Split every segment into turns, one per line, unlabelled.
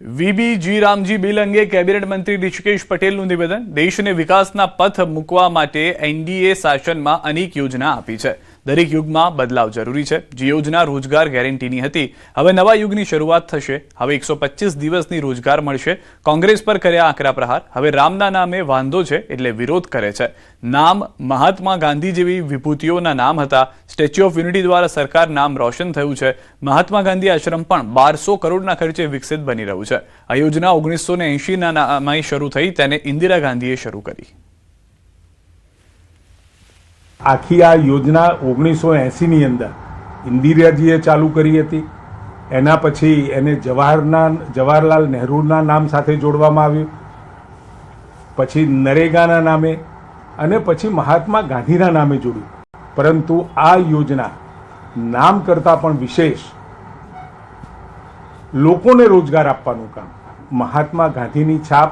VBG Ramji bill અંગે cabinet મંત્રી ઋષિકેશ પટેલનું નિવેદન। દેશને વિકાસના પથ મૂકવા માટે એનડીએ શાસનમાં અનેક યોજના આપી છે। દરેક યુગમાં બદલાવ જરૂરી છે। જે યોજના રોજગાર ગેરંટીની હતી, હવે નવા યુગની શરૂઆત થશે। હવે 125 દિવસની રોજગાર મળશે। કોંગ્રેસ પર કર્યા આકરા પ્રહાર। હવે રામના નામે વાંધો છે એટલે વિરોધ કરે છે। નામ મહાત્મા ગાંધી જેવી વિભૂતિઓના નામ હતા। સ્ટેચ્યુ ઓફ યુનિટી દ્વારા સરકાર નામ રોશન થયું છે। મહાત્મા ગાંધી આશ્રમ પણ 1200 કરોડના ખર્ચે વિકસિત બની રહ્યું છે। આ યોજના 1980ના નામે શરૂ થઈ, તેને ઇન્દિરા ગાંધીએ શરૂ કરી।
આખી આ યોજના 1980ની અંદર ઇન્દિરાજીએ ચાલુ કરી હતી। એના પછી એને જવાહરલાલ નહેરુના નામ સાથે જોડવામાં આવ્યું, પછી નરેગાના નામે અને પછી મહાત્મા ગાંધીના નામે જોડ્યું। પરંતુ આ યોજના નામ કરતાં પણ વિશેષ લોકોને રોજગાર આપવાનું કામ, મહાત્મા ગાંધીની છાપ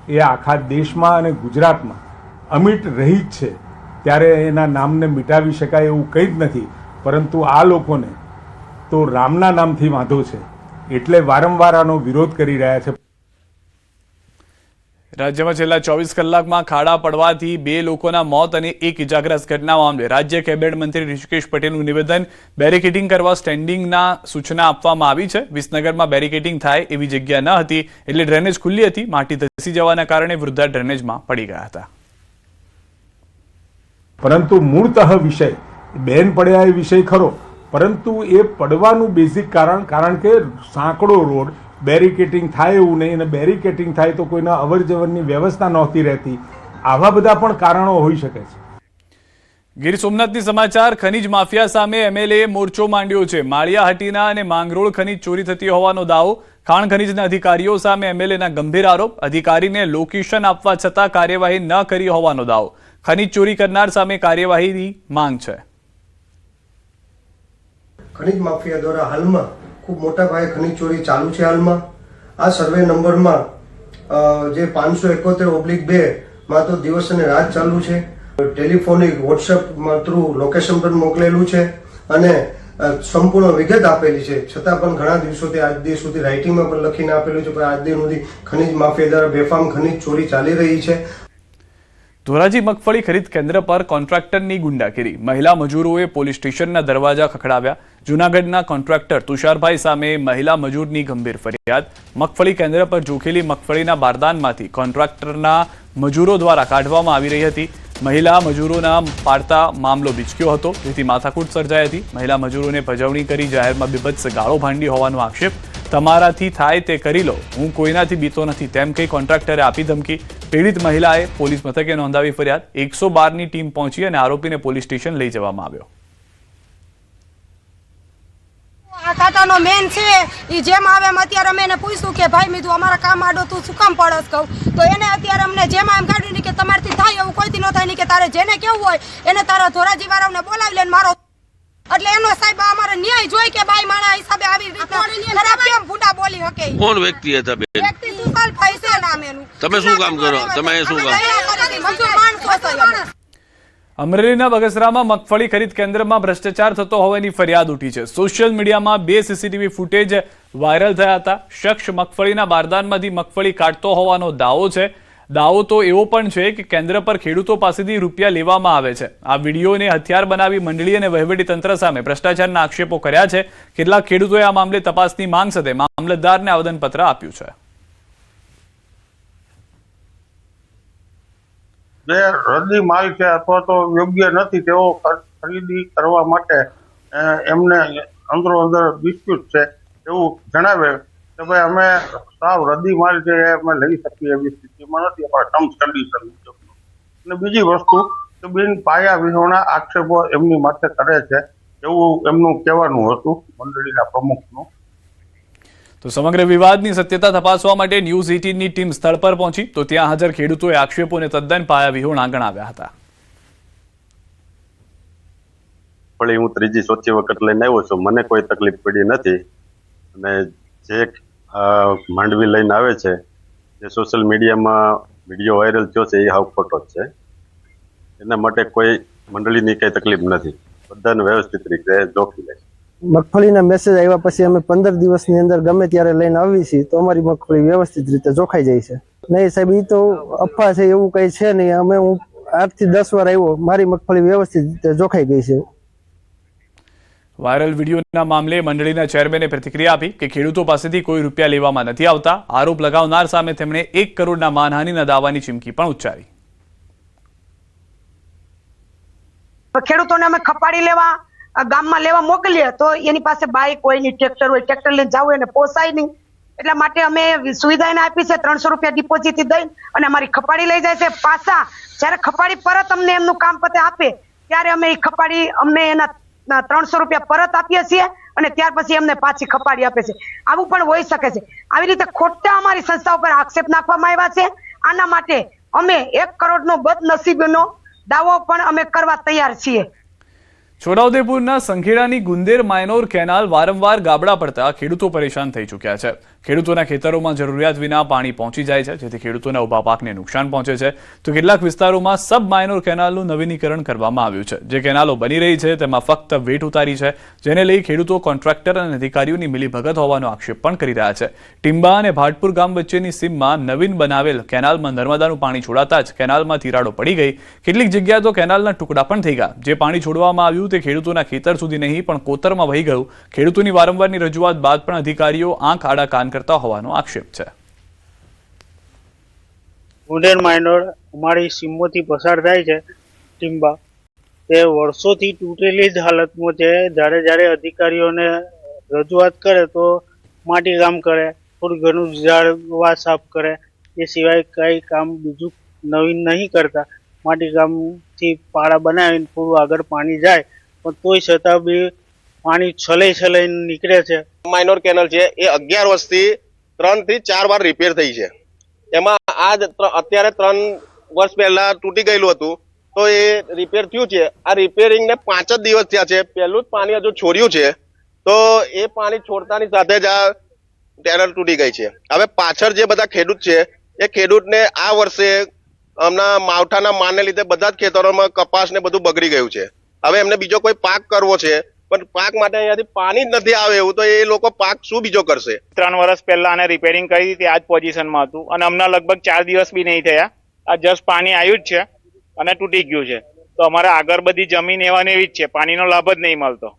એ આખા દેશમાં અને ગુજરાતમાં અમિટ રહી જ છે। ત્યારે એના નામને મિટાવી શકાય એવું કંઈ જ નથી, પરંતુ આ લોકોને તો રામના નામથી વાંધો છે એટલે વારંવાર આનો વિરોધ કરી રહ્યા છે।
રાજ્યમાં છેલ્લા 24 કલાકમાં ખાડા પડવાથી 2 લોકોના મોત અને 1 ઇજાગ્રસ્ત ઘટના મામલે રાજ્ય કેબિનેટ મંત્રી ઋષિકેશ પટેલનું નિવેદન। બેરિકેડિંગ કરવા સ્ટેન્ડિંગના સૂચના આપવામાં આવી છે। વિસનગરમાં બેરિકેડિંગ થાય એવી જગ્યા ન હતી એટલે ડ્રેનેજ ખુલ્લી હતી। માટી ધસી જવાના કારણે વૃદ્ધા ડ્રેનેજમાં પડી ગયા હતા।
પરંતુ મૂળતઃ વિષય બેન પડ્યા એ વિષય ખરો, પરંતુ એ પડવાનું બેઝિક કારણ કે સાંકડો રોડ, બેરિકેટિંગ થાય એવું નહીં, અને બેરિકેટિંગ થાય તો કોઈના અવર જવરની વ્યવસ્થા નહોતી રહેતી। આવા બધા પણ કારણો હોઈ શકે છે।
ગીર સોમનાથની સમાચાર। ખનીજ માફિયા સામે એમએલએ મોરચો માંડ્યો છે। માળિયાહાટીના અને માંગરોળ ખનીજ ચોરી થતી હોવાનો દાવો। ખાણ ખનીજના અધિકારીઓ સામે એમએલએના ગંભીર આરોપ। અધિકારીને લોકેશન આપવા છતાં કાર્યવાહી ન કરી હોવાનો દાવો। ખનીજ ચોરી કરનાર સામે કાર્યવાહીની માંગ છે।
ખનીજ માફિયા દ્વારા હાલમાં ખૂબ મોટા પાયે ખનીજ ચોરી ચાલુ છે। હાલમાં આ સર્વે નંબરમાં જે 571/2 માં તો દિવસ અને રાત ચાલુ છે। ટેલિફોનિક, વોટ્સએપ થ્રુ લોકેશન પર મોકલેલું છે અને સંપૂર્ણ વિગત આપેલી છે, છતાં પણ ઘણા દિવસોથી આજ દિવસ સુધી રાઇટિંગમાં પણ લખીને આપેલું છે કે આજ દિન સુધી ખનીજ માફિયા દ્વારા બેફામ ખનીજ ચોરી ચાલી રહી છે।
ધોરાજી મગફળી ખરીદ કેન્દ્ર પર કોન્ટ્રાક્ટરની ગુંડાગીરી। મહિલા મજૂરોએ પોલીસ સ્ટેશનના દરવાજા ખખડાવ્યા। જૂનાગઢના કોન્ટ્રાક્ટર તુષારભાઈ સામે મહિલા મજૂરની ગંભીર ફરિયાદ। મગફળી કેન્દ્ર પર જોખેલી મગફળીના બારદાનમાંથી કોન્ટ્રાક્ટરના મજૂરો દ્વારા કાઢવામાં આવી રહી હતી। મહિલા મજૂરોના પાડતા મામલો બીચક્યો હતો, જેથી માથાકૂટ સર્જાઈ હતી। મહિલા મજૂરોને પજવણી કરી જાહેરમાં બીભત્સ ગાળો ભાંડી હોવાનો આક્ષેપ। તમારાથી થાય તે કરી લો, હું કોઈનાથી બીતો નથી, તેમ કહી કોન્ટ્રાક્ટરે આપી ધમકી। પીડિત મહિલાએ પોલીસ મથકે નોંધાવી ફરિયાદ। 112ની ટીમ પહોંચી અને આરોપીને પોલીસ સ્ટેશન લઈ જવામાં આવ્યો।
આ કાકાનો મેન છે, એ જેમ આવે એમ અત્યારે અમે એને પૂછ્યું કે ભાઈ મીધું અમારા કામ આડો તું શું કામ પડસ કહું, તો એને અત્યારે અમને જેમ એમ કાઢ્યું નહીં કે તમારથી થાય એવું કોઈથી ન થાય નહીં, કે તારે જેને કેવું હોય એને તારા ધોરાજી વાળાને બોલાવી લે મારો, એટલે એનો સાહેબ અમારે ન્યાય જોઈ કે બાઈ માણા હિસાબે આવી રીતના ખરાબ કેમ ભૂંડા બોલી શકે।
કોણ વ્યક્તિ હતા બેન?
વ્યક્તિ તુષારભાઈ છે નામ એનું।
તમે શું કામ કરો? તમે શું કામ?
મજૂર માણસો છે।
અમરેલીના બગસરામાં મગફળી ખરીદ કેન્દ્રમાં ભ્રષ્ટાચાર થતો હોવાની ફરિયાદ ઉઠી છે। સોશિયલ મીડિયામાં 2 સીસીટીવી ફૂટેજ વાયરલ થયા હતા। શખ્સ મગફળીના બારદાનમાંથી મગફળી કાઢતો હોવાનો દાવો છે। દાવો તો એવો પણ છે કે કેન્દ્ર પર ખેડૂતો પાસેથી રૂપિયા લેવામાં આવે છે। આ વિડીયોને હથિયાર બનાવી મંડળી અને વહીવટીતંત્ર સામે ભ્રષ્ટાચારના આક્ષેપો કર્યા છે। કેટલાક ખેડૂતોએ આ મામલે તપાસની માંગ સાથે મામલતદારને આવેદનપત્ર આપ્યું છે।
જે રદ્દી માલ છે અથવા તો યોગ્ય નથી તેઓ ખરીદી કરવા માટે એમને અંદરો અંદર ડિસ્પ્યુટ છે એવું જણાવે કે ભાઈ અમે સાવ રદ્દી માલ છે એ અમે લઈ શકીએ એવી સ્થિતિમાં નથી, અમારા ટર્મ્સ કન્ડિશન મુજબ। અને બીજી વસ્તુ કે બિન પાયા વિહોણા આક્ષેપો એમની માથે કરે છે એવું એમનું કહેવાનું હતું, મંડળીના પ્રમુખનું।
તો સમગ્ર વિવાદની સત્યતા તપાસવા માટે ન્યૂઝ 18ની ટીમ સ્થળ પર પહોંચી, તો ત્યાં હાજર ખેડૂતોએ આક્ષેપોને તદ્દન પાયા વિહોણા ગણાવ્યા હતા।
પણ હું ત્રીજી ચોથી વખત લઈને આવ્યો છું, મને કોઈ તકલીફ પડી નથી। અને જે માંડવી લઈને આવે છે, જે સોશિયલ મીડિયામાં વિડીયો વાયરલ થયો છે એ હાવ ખોટો જ છે। એના માટે કોઈ મંડળીની કઈ તકલીફ નથી, બધાને વ્યવસ્થિત રીતે જોખી લે છે।
મગફળીના મેસેજ આવ્યા પછી અમે 15 દિવસની અંદર ગમે ત્યારે લઈને આવીએ છીએ તો અમારી મગફળી વ્યવસ્થિત રીતે જોખાઈ જાય છે. નહીં સાહેબ, એ તો અફવા છે, એવું કઈ છે નહીં. હું 8 થી 10 વાર આવ્યો, મારી મગફળી વ્યવસ્થિત રીતે જોખાઈ ગઈ છે.
વાયરલ વિડીયોના મામલે મંડળીના ચેરમેને પ્રતિક્રિયા આપી કે ખેડૂતો પાસેથી કોઈ રૂપિયા લેવામાં નથી આવતા. આરોપ લગાવનાર સામે તેમણે 1 કરોડના માનહાનિના દાવાની ચીમકી પણ ઉચ્ચારી.
ખેડૂતોને અમે ખપાડી લેવા ગામમાં લેવા મોકલીએ તો એની પાસે બાઇક હોય ની ટ્રેક્ટર હોય, ટ્રેક્ટર લઈને જવું એને પોસાય નહીં. એટલા માટે અમે સુવિધા એને આપી છે. 300 રૂપિયા ડિપોઝિટ દઈ અને અમારી ખપાડી લઈ જાય છે. પાછા જયારે ખપાડી પરત અમને એમનું કામ પતે આપે ત્યારે અમે એ ખપાડી અમને એના 300 રૂપિયા પરત આપીએ છીએ અને ત્યાર પછી એમને પાછી ખપાડી આપે છે. આવું પણ હોઈ શકે છે. આવી રીતે ખોટા અમારી સંસ્થા ઉપર આક્ષેપ નાખવામાં આવ્યા છે. આના માટે અમે 1 કરોડનો બદનસીબનો દાવો પણ અમે કરવા તૈયાર છીએ.
છોટાઉદેપુરના સંખેડાની ગુંદેર માયનોર કેનાલ વારંવાર ગાબડા પડતા ખેડૂતો પરેશાન થઈ ચૂક્યા છે. ખેડૂતોના ખેતરોમાં જરૂરિયાત વિના પાણી પહોંચી જાય છે, જેથી ખેડૂતોના ઉભા પાકને નુકસાન પહોંચે છે. તો કેટલાક વિસ્તારોમાં સબ માયનોર કેનાલનું નવીનીકરણ કરવામાં આવ્યું છે. જે કેનાલો બની રહી છે તેમાં ફક્ત વેટ ઉતારી છે, જેને લઈ ખેડૂતો કોન્ટ્રાક્ટર અને અધિકારીઓની મિલીભગત હોવાનો આક્ષેપ પણ કરી રહ્યા છે. ટીંબા અને ભાટપુર ગામ વચ્ચેની સીમમાં નવીન બનાવેલ કેનાલમાં નર્મદાનું પાણી છોડાતા જ કેનાલમાં તિરાડો પડી ગઈ. કેટલીક જગ્યાએ તો કેનાલના ટુકડા પણ થઈ ગયા. જે પાણી છોડવામાં આવ્યું તે ખેડૂતોના ખેતર સુધી નહીં પણ કોતરમાં વહી ગયું. ખેડૂતોની વારંવારની રજૂઆત બાદ પણ અધિકારીઓ આંખ આડા કાન કરતા હોવાનો આક્ષેપ છે.
ગુંદેર માયનોર અમારી સીમોથી પસાર થાય છે. ટીંબા તે વર્ષોથી તૂટેલી જ હાલતમાં છે. જ્યારે અધિકારીઓને રજૂઆત કરે તો માટી કામ કરે, થોડું ઘણું ઝાડવા સાફ કરે, એ સિવાય કઈ કામ બીજું નવીન નહીં કરતા. માટી કામથી પાળા બનાવીને થોડું આગળ પાણી જાય પણ તોય છતાં બી પાણી છલાઈ નીકળે છે.
માઇનોર કેનલ છે એ 11 વર્ષથી 3 થી 4 વાર રિપેર થઈ છે. એમાં અત્યારે 3 વર્ષ પહેલા તૂટી ગયેલું હતું તો એ રિપેર થયું છે. આ રિપેરિંગ ને 5 જ દિવસ થયા છે. પહેલું જ પાણી હજુ છોડ્યું છે તો એ પાણી છોડતાની સાથે જ આ કેનલ તૂટી ગઈ છે. હવે પાછળ જે બધા ખેડૂત છે એ ખેડૂતને આ વર્ષે હમણાં માવઠાના મારને લીધે બધા જ ખેતરોમાં કપાસ ને બધું બગડી ગયું છે. હવે એમને બીજો કોઈ પાક કરવો છે પણ પાક માટે અહીંયાથી પાણી જ નથી આવે એવું, તો એ લોકો પાક શું બીજો કરશે?
3 વર્ષ પહેલા આને રિપેરિંગ કરી હતી, આ જ પોઝિશનમાં હતું અને હમણાં લગભગ 4 દિવસ બી નહીં થયા. આ જસ્ટ પાણી આવ્યું જ છે અને તૂટી ગયું છે. તો અમારે આગળ બધી જમીન એવાની એવી જ છે, પાણીનો લાભ જ નહીં મળતો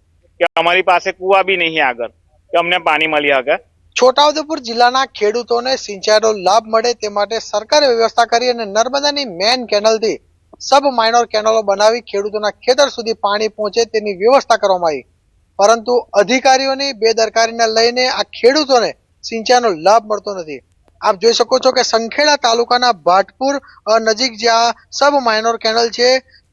કે અમારી પાસે કુવા બી નહીં આગળ કે અમને પાણી મળી શકે.
છોટાઉદેપુર જિલ્લાના ખેડૂતોને સિંચાઈનો લાભ મળે તે માટે સરકારે વ્યવસ્થા કરી અને નર્મદાની મેન કેનલથી સબ માઇનોર કેનલો બનાવી ખેડૂતોના ખેતર સુધી પાણી પહોંચે તેની વ્યવસ્થા કરવામાં આવી. પરંતુ અધિકારીઓની બેદરકારીને લઈને આ ખેડૂતોને સિંચાઈનો લાભ મળતો નથી. આપ જોઈ શકો છો કે સંખેડા તાલુકાના ભાટપુર નજીક જ્યાં સબ માઇનોર કેનલ છે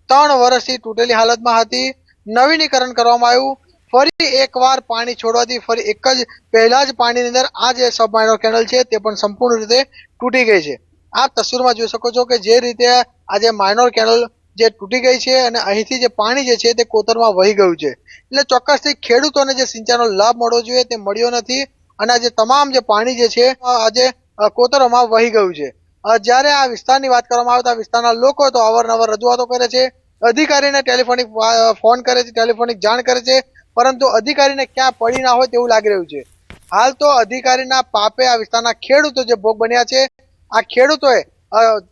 3 વર્ષથી તૂટેલી હાલતમાં હતી. નવીનીકરણ કરવામાં આવ્યું. ફરી એકવાર પાણી છોડવાથી ફરી એક જ પહેલા જ પાણીની અંદર આ જે સબ માઇનોર કેનલ છે તે પણ સંપૂર્ણ રીતે તૂટી ગઈ છે. આ તસવીરમાં જોઈ શકો છો કે જે રીતે આ જે માઇનોર કેનલ જે તૂટી ગઈ છે અને અહીંથી જે પાણી જે છે તે કોતરમાં વહી ગયું છે. એટલે ચોક્કસથી ખેડૂતોને જે સિંચાઈનો લાભ મળવો જોઈએ તે મળ્યો નથી અને આ જે તમામ જે પાણી જે છે આજે કોતરોમાં વહી ગયું છે. જ્યારે આ વિસ્તારની વાત કરવામાં આવે તો આ વિસ્તારના લોકો તો અવારનવાર રજૂઆતો કરે છે, અધિકારીને ટેલિફોનિક ફોન કરે છે, ટેલિફોનિક જાણ કરે છે, પરંતુ અધિકારીને ક્યાં પડી ના હોય તેવું લાગી રહ્યું છે. હાલ તો અધિકારીના પાપે આ વિસ્તારના ખેડૂતો જે ભોગ બન્યા છે, આ ખેડૂતોએ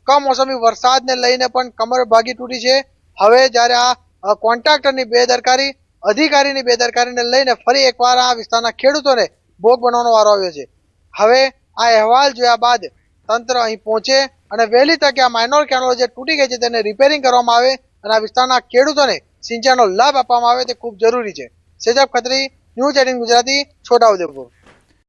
કમોસમી વરસાદને લઈને પણ કમર ભાગી તૂટી છે. હવે જ્યારે આ કોન્ટ્રાક્ટરની બેદરકારી, અધિકારીની બેદરકારીને લઈને ફરી એકવાર આ વિસ્તારના ખેડૂતોને ભોગ બનવાનો વારો આવ્યો છે. હવે આ અહેવાલ જોયા બાદ તંત્ર અહીં પહોંચે અને વહેલી તકે આ માઇનોર કેનલો જે તૂટી ગઈ છે તેને રિપેરિંગ કરવામાં આવે અને આ વિસ્તારના ખેડૂતોને સિંચાઈનો લાભ આપવામાં આવે તે ખૂબ જરૂરી છે. સેજબ ખત્રી, ન્યૂઝ 18 ગુજરાતી, છોટાઉદેપુર.